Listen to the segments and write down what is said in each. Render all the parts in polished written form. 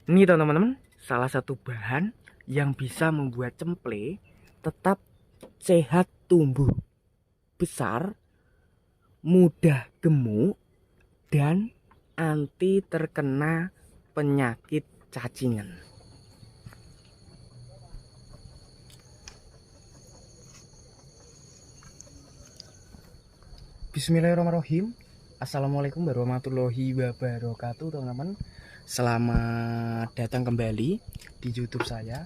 Ini teman-teman, salah satu bahan yang bisa membuat cemple tetap sehat, tumbuh besar, mudah gemuk, dan anti terkena penyakit cacingan. Bismillahirrahmanirrahim. Assalamualaikum warahmatullahi wabarakatuh, teman-teman. Selamat datang kembali di YouTube saya,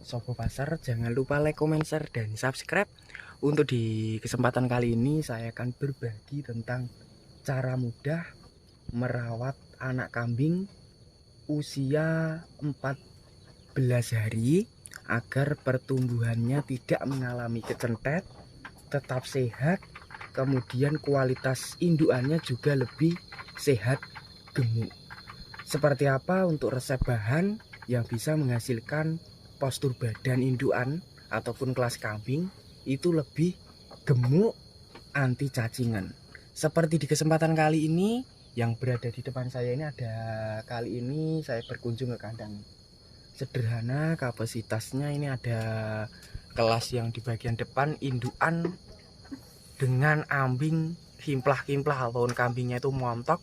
Sobo Pasar. Jangan lupa like, comment, share, dan subscribe. Untuk di kesempatan kali ini saya akan berbagi tentang cara mudah merawat anak kambing usia 14 hari agar pertumbuhannya tidak mengalami kecentet, tetap sehat, kemudian kualitas indukannya juga lebih sehat, gemuk. Seperti apa untuk resep bahan yang bisa menghasilkan postur badan indukan ataupun kelas kambing itu lebih gemuk, anti cacingan. Seperti di kesempatan kali ini yang berada di depan saya ini, kali ini saya berkunjung ke kandang sederhana. Kapasitasnya ini ada kelas yang di bagian depan indukan dengan ambing kimplah-kimplah ataupun kambingnya itu montok.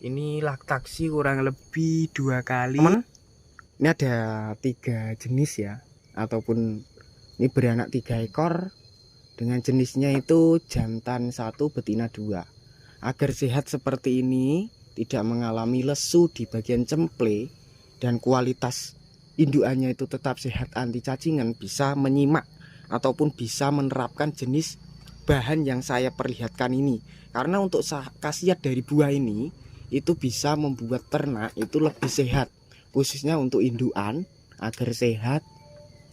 Ini laktaksi kurang lebih 2 kali. Teman, ini ada 3 jenis ya, ataupun ini beranak 3 ekor dengan jenisnya itu jantan 1, betina 2. Agar sehat seperti ini, tidak mengalami lesu di bagian cemple, dan kualitas indukannya itu tetap sehat, anti cacingan, bisa menyimak ataupun bisa menerapkan jenis bahan yang saya perlihatkan ini. Karena untuk khasiat dari buah ini itu bisa membuat ternak itu lebih sehat, khususnya untuk indukan agar sehat.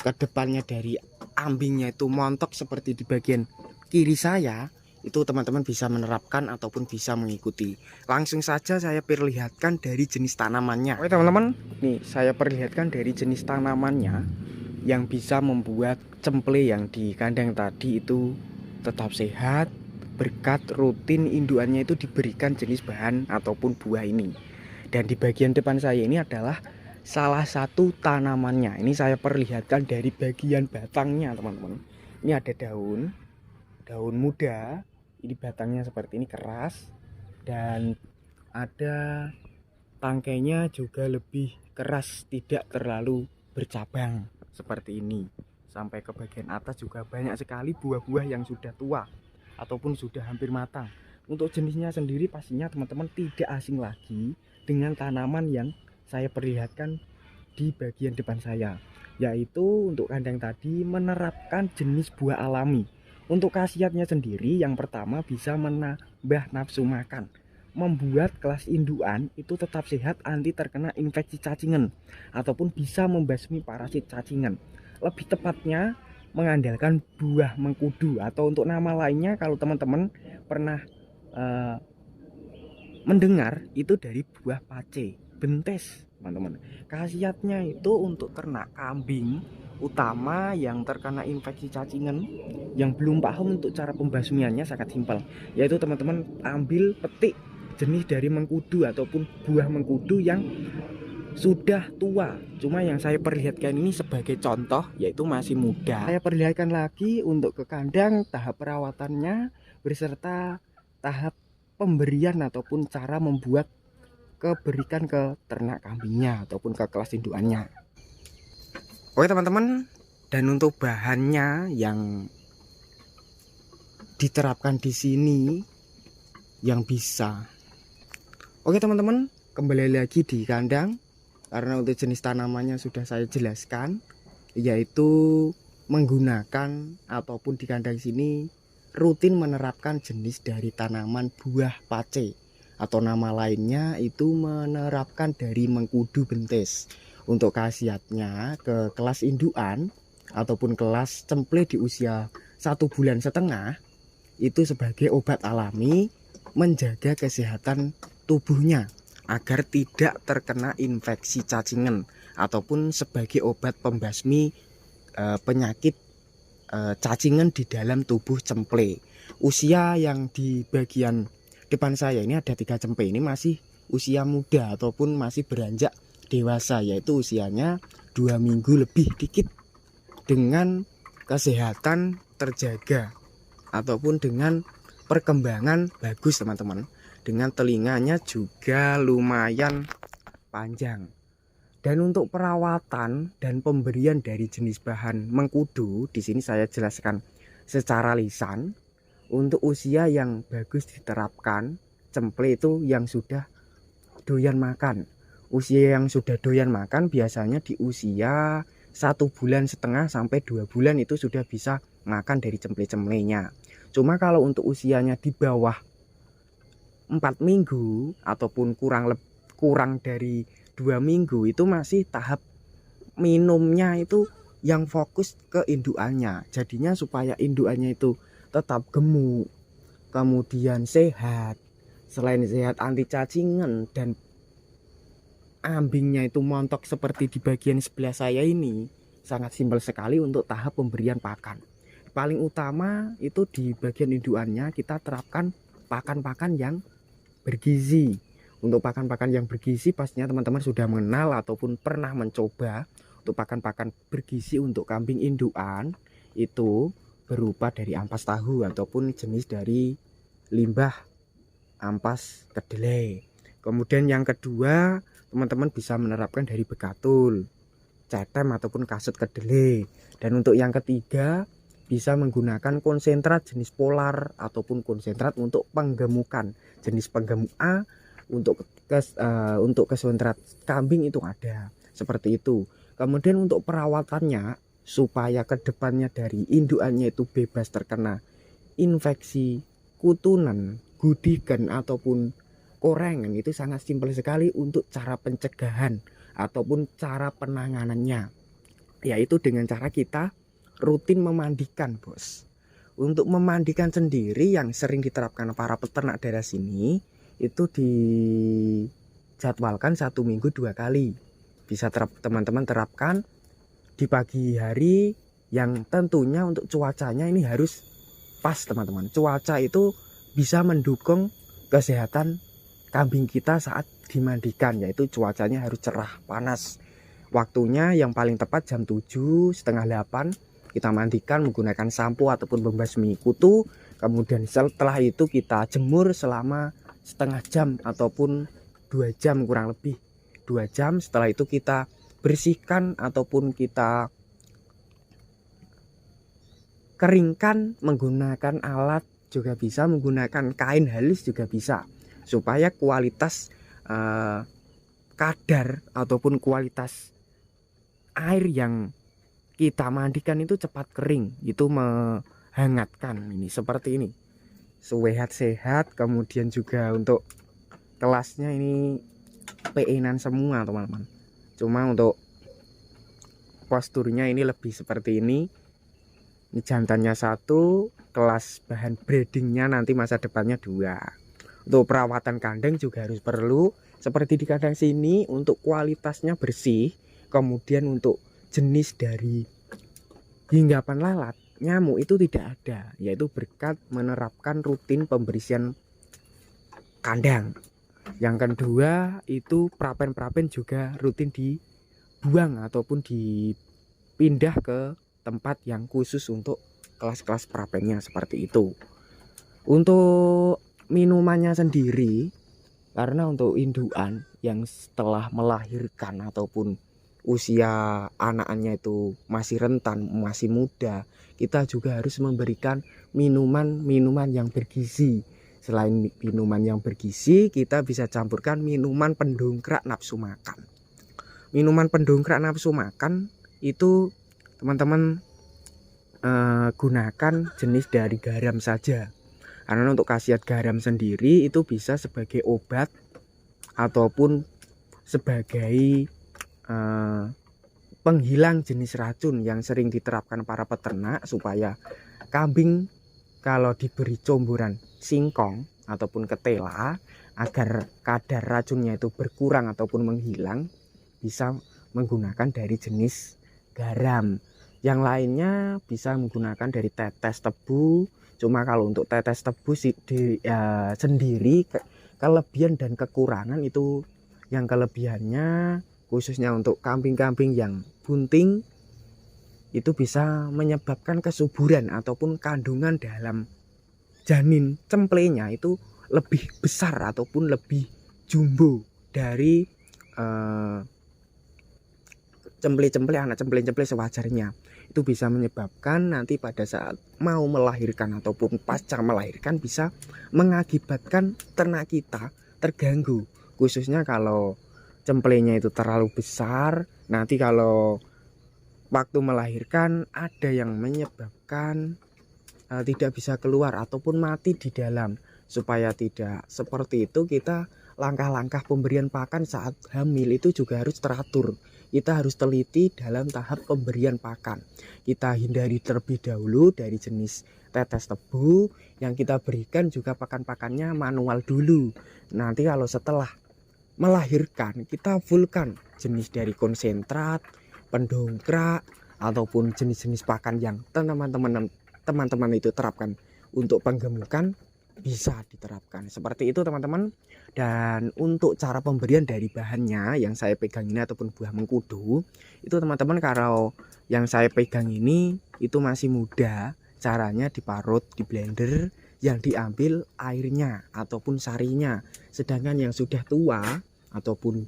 Kedepannya dari ambingnya itu montok seperti di bagian kiri saya, itu teman-teman bisa menerapkan ataupun bisa mengikuti. Langsung saja saya perlihatkan dari jenis tanamannya. Oke teman-teman, nih saya perlihatkan dari jenis tanamannya yang bisa membuat cemple yang di kandang tadi itu tetap sehat berkat rutin indukannya itu diberikan jenis bahan ataupun buah ini. Dan di bagian depan saya ini adalah salah satu tanamannya. Ini saya perlihatkan dari bagian batangnya, teman-teman. Ini ada daun muda. Ini batangnya seperti ini, keras, dan ada tangkainya juga lebih keras, tidak terlalu bercabang seperti ini. Sampai ke bagian atas juga banyak sekali buah-buah yang sudah tua ataupun sudah hampir matang. Untuk jenisnya sendiri pastinya teman-teman tidak asing lagi dengan tanaman yang saya perlihatkan di bagian depan saya, yaitu untuk kandang tadi menerapkan jenis buah alami. Untuk khasiatnya sendiri, yang pertama bisa menambah nafsu makan, membuat kelas indukan itu tetap sehat, anti terkena infeksi cacingan, ataupun bisa membasmi parasit cacingan. Lebih tepatnya mengandalkan buah mengkudu, atau untuk nama lainnya kalau teman-teman pernah mendengar itu dari buah pace, bentes, teman-teman. Khasiatnya itu untuk ternak kambing utama yang terkena infeksi cacingan, yang belum paham untuk cara pembasmiannya sangat simpel, yaitu teman-teman ambil petik jenis dari mengkudu ataupun buah mengkudu yang sudah tua. Cuma yang saya perlihatkan ini sebagai contoh, yaitu masih muda. Saya perlihatkan lagi untuk ke kandang tahap perawatannya beserta tahap pemberian ataupun cara membuat keberikan ke ternak kambingnya ataupun ke kelas indukannya. Oke teman-teman, dan untuk bahannya yang diterapkan di sini yang bisa. Oke teman-teman, kembali lagi di kandang. Karena untuk jenis tanamannya sudah saya jelaskan, yaitu menggunakan ataupun di kandang sini rutin menerapkan jenis dari tanaman buah pace, atau nama lainnya itu menerapkan dari mengkudu bentes. Untuk khasiatnya ke kelas indukan ataupun kelas cemple di usia 1,5 bulan itu sebagai obat alami menjaga kesehatan tubuhnya agar tidak terkena infeksi cacingan, ataupun sebagai obat pembasmi penyakit cacingan di dalam tubuh cemple. Usia yang di bagian depan saya ini ada 3 cemple, ini masih usia muda ataupun masih beranjak dewasa, yaitu usianya 2 minggu lebih dikit, dengan kesehatan terjaga ataupun dengan perkembangan bagus teman-teman, dengan telinganya juga lumayan panjang. Dan untuk perawatan dan pemberian dari jenis bahan mengkudu, di sini saya jelaskan secara lisan. Untuk usia yang bagus diterapkan, cemple itu yang sudah doyan makan. Usia yang sudah doyan makan biasanya di usia 1,5 bulan sampai 2 bulan itu sudah bisa makan dari cemple-cemplenya. Cuma kalau untuk usianya di bawah 4 minggu ataupun kurang dari 2 minggu itu masih tahap minumnya itu yang fokus ke indukannya. Jadinya supaya indukannya itu tetap gemuk, kemudian sehat, selain sehat anti cacingan dan ambingnya itu montok seperti di bagian sebelah saya ini, sangat simpel sekali untuk tahap pemberian pakan. Paling utama itu di bagian indukannya kita terapkan pakan-pakan yang bergizi. Untuk pakan-pakan yang bergizi pastinya teman-teman sudah mengenal ataupun pernah mencoba. Untuk pakan-pakan bergizi untuk kambing indukan itu berupa dari ampas tahu ataupun jenis dari limbah ampas kedelai. Kemudian yang kedua, teman-teman bisa menerapkan dari bekatul, cetem ataupun kasut kedelai. Dan untuk yang ketiga, bisa menggunakan konsentrat jenis polar ataupun konsentrat untuk penggemukan. Jenis penggemuk A untuk konsentrat kambing itu ada seperti itu. Kemudian untuk perawatannya supaya kedepannya dari indukannya itu bebas terkena infeksi kutunan, gudikan ataupun korengan, itu sangat simpel sekali untuk cara pencegahan ataupun cara penanganannya, yaitu dengan cara kita rutin memandikan, bos. Untuk memandikan sendiri yang sering diterapkan para peternak daerah sini itu dijadwalkan 1 minggu 2 kali. Bisa teman-teman terapkan di pagi hari, yang tentunya untuk cuacanya ini harus pas teman-teman. Cuaca itu bisa mendukung kesehatan kambing kita saat dimandikan, yaitu cuacanya harus cerah panas. Waktunya yang paling tepat jam 7, setengah 8 kita mandikan menggunakan sampo ataupun pembasmi kutu. Kemudian setelah itu kita jemur selama setengah jam ataupun 2 jam, kurang lebih 2 jam. Setelah itu kita bersihkan ataupun kita keringkan menggunakan alat, juga bisa menggunakan kain halus juga bisa, supaya kualitas kadar ataupun kualitas air yang kita mandikan itu cepat kering, itu menghangatkan. Ini seperti ini, sehat-sehat. Kemudian juga untuk kelasnya ini PE-nan semua teman-teman, cuma untuk posturnya ini lebih seperti ini. Ini jantannya 1, kelas bahan breedingnya nanti masa depannya 2. Untuk perawatan kandang juga harus perlu seperti di kandang sini, untuk kualitasnya bersih. Kemudian untuk jenis dari hinggapan lalat nyamuk itu tidak ada, yaitu berkat menerapkan rutin pembersihan kandang. Yang kedua itu prapen-prapen juga rutin dibuang ataupun dipindah ke tempat yang khusus untuk kelas-kelas prapennya, seperti itu. Untuk minumannya sendiri, karena untuk indukan yang setelah melahirkan ataupun usia anaknya itu masih rentan, masih muda, kita juga harus memberikan minuman-minuman yang bergizi. Selain minuman yang bergizi, kita bisa campurkan minuman pendongkrak nafsu makan. Minuman pendongkrak nafsu makan itu teman-teman gunakan jenis dari garam saja, karena untuk khasiat garam sendiri itu bisa sebagai obat ataupun sebagai penghilang jenis racun yang sering diterapkan para peternak, supaya kambing kalau diberi comboran singkong ataupun ketela agar kadar racunnya itu berkurang ataupun menghilang, bisa menggunakan dari jenis garam. Yang lainnya bisa menggunakan dari tetes tebu. Cuma kalau untuk tetes tebu sendiri kelebihan dan kekurangan itu, yang kelebihannya khususnya untuk kambing-kambing yang bunting, itu bisa menyebabkan kesuburan ataupun kandungan dalam janin cemplenya itu lebih besar ataupun lebih jumbo dari cemple-cemple, anak cemple-cemple sewajarnya. Itu bisa menyebabkan nanti pada saat mau melahirkan ataupun pasca melahirkan bisa mengakibatkan ternak kita terganggu, khususnya kalau cemplenya itu terlalu besar. Nanti kalau waktu melahirkan ada yang menyebabkan tidak bisa keluar ataupun mati di dalam. Supaya tidak seperti itu, kita langkah-langkah pemberian pakan saat hamil itu juga harus teratur. Kita harus teliti dalam tahap pemberian pakan. Kita hindari terlebih dahulu dari jenis tetes tebu. Yang kita berikan juga pakan-pakannya manual dulu. Nanti kalau setelah melahirkan, kita fullkan jenis dari konsentrat, pendongkrak, ataupun jenis-jenis pakan yang teman-teman itu terapkan untuk penggemukan, bisa diterapkan seperti itu teman-teman. Dan untuk cara pemberian dari bahannya yang saya pegang ini ataupun buah mengkudu itu teman-teman, kalau yang saya pegang ini itu masih muda, caranya diparut di blender, yang diambil airnya ataupun sarinya. Sedangkan yang sudah tua ataupun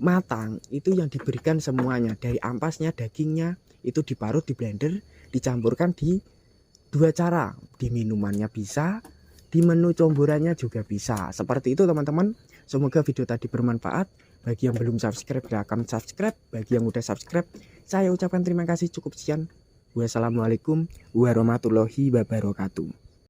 matang itu yang diberikan semuanya, dari ampasnya, dagingnya itu diparut di blender, dicampurkan di dua cara, di minumannya bisa, di menu comborannya juga bisa. Seperti itu teman-teman. Semoga video tadi bermanfaat. Bagi yang belum subscribe, silahkan subscribe. Bagi yang udah subscribe, saya ucapkan terima kasih. Cukup sekian. Wassalamualaikum warahmatullahi wabarakatuh.